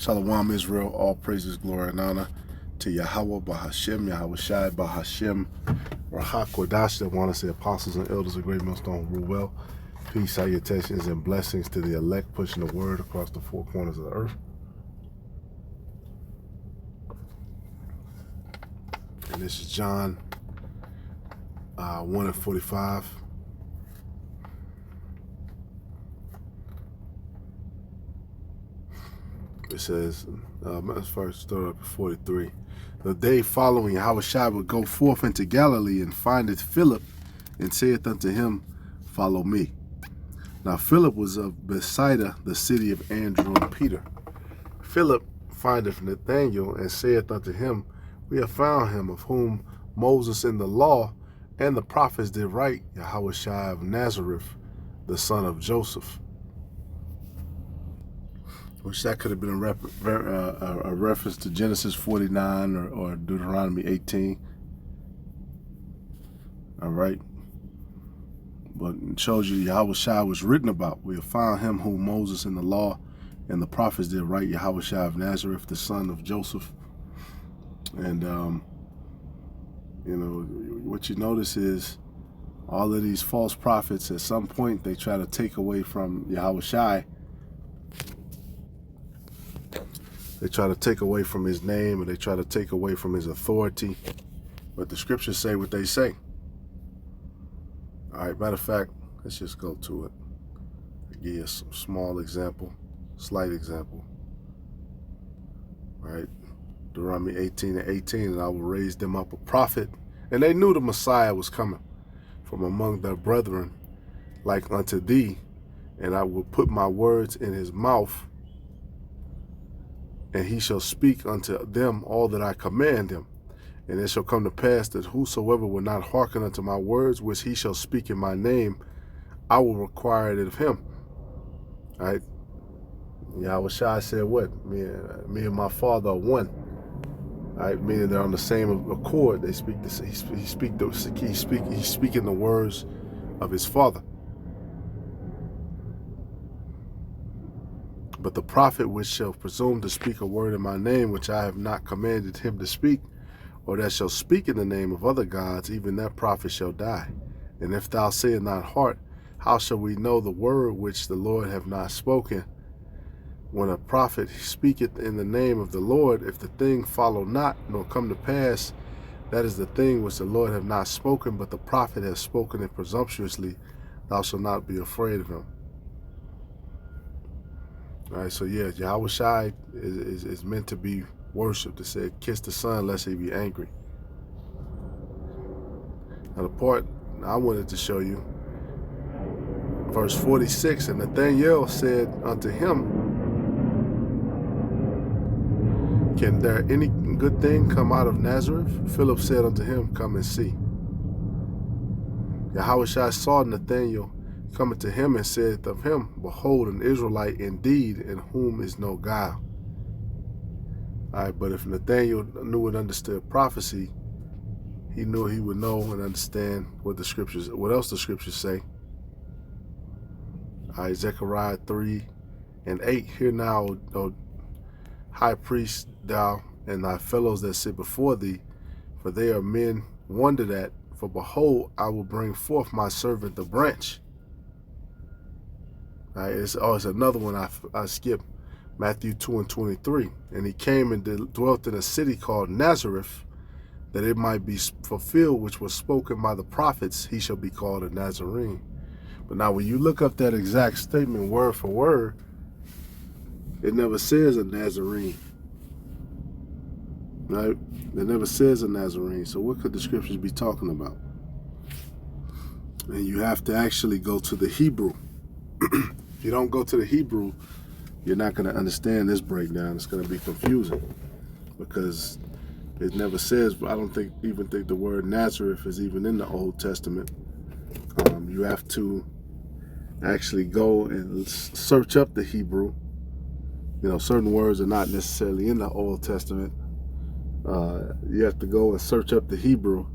Shalom Israel, all praises, glory, and honor to Yahweh Bahashem, Yahweh Shai Bahashem, Rahak Kodash, that want to say apostles and elders of Great Millstone rule well. Peace, salutations, and blessings to the elect, pushing the word across the four corners of the earth. And this is John 1:45. It says, let's first start up at 43. The day following, Yahushua would go forth into Galilee and findeth Philip, and saith unto him, Follow me. Now Philip was of Bethsaida, the city of Andrew and Peter. Philip findeth Nathanael, and saith unto him, We have found him, of whom Moses in the law and the prophets did write, Yahushua of Nazareth, the son of Joseph. Which that could have been a reference to Genesis 49 or Deuteronomy 18. All right. But it shows you Yahushua was written about. We have found him whom Moses in the law and the prophets did write, Yahushua of Nazareth, the son of Joseph. And, what you notice is all of these false prophets, at some point, they try to take away from Yahushua. They try to take away from his name, and they try to take away from his authority. But the scriptures say what they say. All right, matter of fact, let's just go to it. I'll give you a small example, slight example. All right, Deuteronomy 18:18, and I will raise them up a prophet. And they knew the Messiah was coming from among their brethren, like unto thee, and I will put my words in his mouth, and he shall speak unto them all that I command him. And it shall come to pass that whosoever will not hearken unto my words, which he shall speak in my name, I will require it of him. All right. Yahushua said what? Me and my Father are one. All right, meaning they're on the same accord. They speak this. He's speaking the words of his Father. But the prophet which shall presume to speak a word in my name, which I have not commanded him to speak, or that shall speak in the name of other gods, even that prophet shall die. And if thou say in thine heart, how shall we know the word which the Lord have not spoken? When a prophet speaketh in the name of the Lord, if the thing follow not, nor come to pass, that is the thing which the Lord have not spoken, but the prophet has spoken it presumptuously, thou shalt not be afraid of him. All right, so yeah, Yahushua is meant to be worshipped. It said, kiss the Son lest he be angry. Now the part I wanted to show you, verse 46, and Nathanael said unto him, Can there any good thing come out of Nazareth? Philip said unto him, Come and see. Yahushua saw Nathanael coming to him and said of him, Behold, an Israelite indeed, in whom is no guile. All right, but if Nathanael knew and understood prophecy, he knew he would know and understand what else the scriptures say. All right, Zechariah 3:8. Hear now, O high priest, thou and thy fellows that sit before thee, for they are men wondered at. For behold, I will bring forth my servant the branch. All right, it's another one I skipped. Matthew 2:23. And he came and dwelt in a city called Nazareth, that it might be fulfilled which was spoken by the prophets, he shall be called a Nazarene. But now when you look up that exact statement word for word, it never says a Nazarene. Right? It never says a Nazarene. So what could the scriptures be talking about? And you have to actually go to the Hebrew. If you don't go to the Hebrew, you're not going to understand this breakdown. It's going to be confusing because it never says, I don't even think the word Nazareth is even in the Old Testament. You have to actually go and search up the Hebrew. Certain words are not necessarily in the Old Testament. You have to go and search up the Hebrew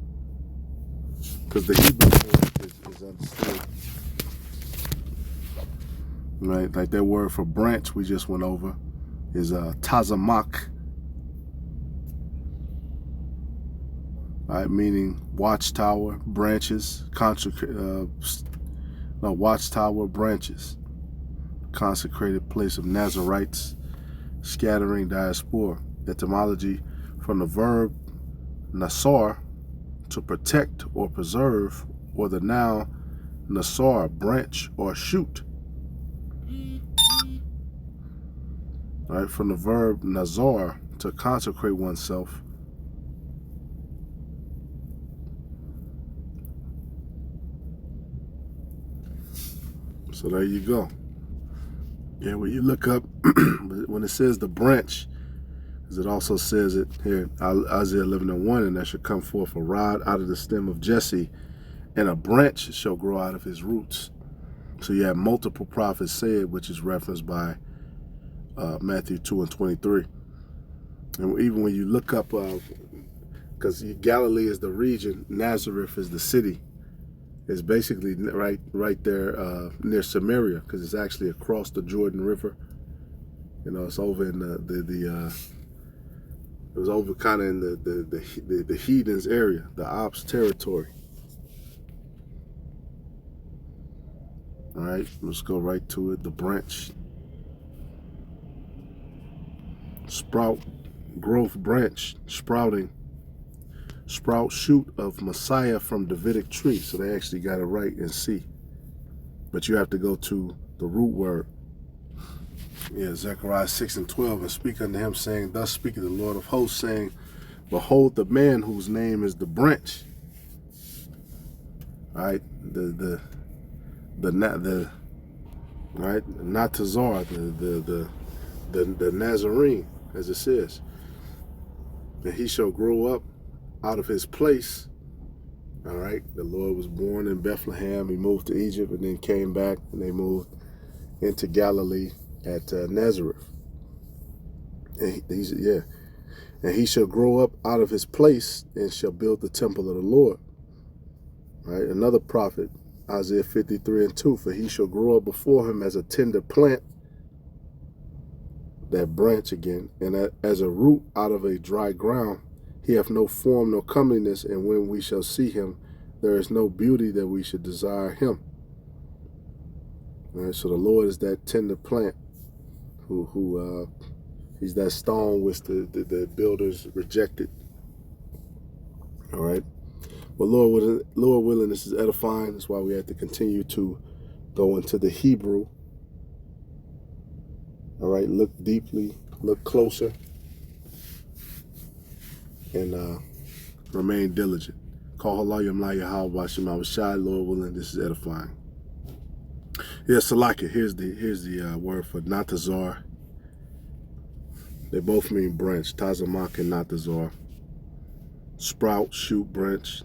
because the Hebrew word is understood. Right, like that word for branch we just went over. is Tazamak, right, meaning watchtower, branches, watchtower, branches, consecrated place of Nazarites, scattering diaspora. Etymology from the verb nasar, to protect or preserve, or the noun nasar, branch or shoot. Right, from the verb nazar, to consecrate oneself. So there you go. Yeah, when you look up, when it says the branch, as it also says it here, Isaiah 11:1, and there shall come forth a rod out of the stem of Jesse, and a branch shall grow out of his roots. So you have multiple prophets say it, which is referenced by Matthew 2:23. And even when you look up, because Galilee is the region, Nazareth is the city. It's basically right there near Samaria, because it's actually across the Jordan River. You know, it's over in it was over kind of in the heathens area, the Ops territory. All right, let's go right to it. The branch, sprout, growth, branch, sprouting, sprout, shoot of Messiah from Davidic tree. So they actually got it right in C. But you have to go to the root word. Yeah, Zechariah 6:12, and speak unto him, saying, thus speaketh the Lord of hosts, saying, behold the man whose name is the branch. All right, the right, Natazar, the Nazarene, as it says. And he shall grow up out of his place. All right, the Lord was born in Bethlehem. He moved to Egypt and then came back, and they moved into Galilee at Nazareth. And and he shall grow up out of his place and shall build the temple of the Lord. Right, another prophet, Isaiah 53:2, for he shall grow up before him as a tender plant, that branch again, and as a root out of a dry ground. He hath no form, no comeliness, and when we shall see him, there is no beauty that we should desire him. All right, so the Lord is that tender plant, who he's that stone which the builders rejected. All right. But Lord willing, this is edifying. That's why we have to continue to go into the Hebrew. All right, look deeply, look closer, and remain diligent. Call Halayim La Yahweh Shem Awashai. Lord willing, this is edifying. Yeah, Salaka, here's the word for Natazar. They both mean branch, Tazamak and Natazar. Sprout, shoot, branch.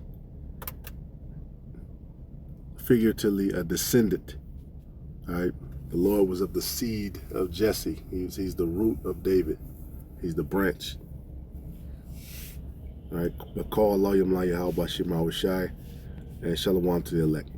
Figuratively, a descendant. All right, the Lord was of the seed of Jesse. He's the root of David. He's the branch. All right, but call Halayim La Yahweh Shem Awashai, and Shalom to the elect.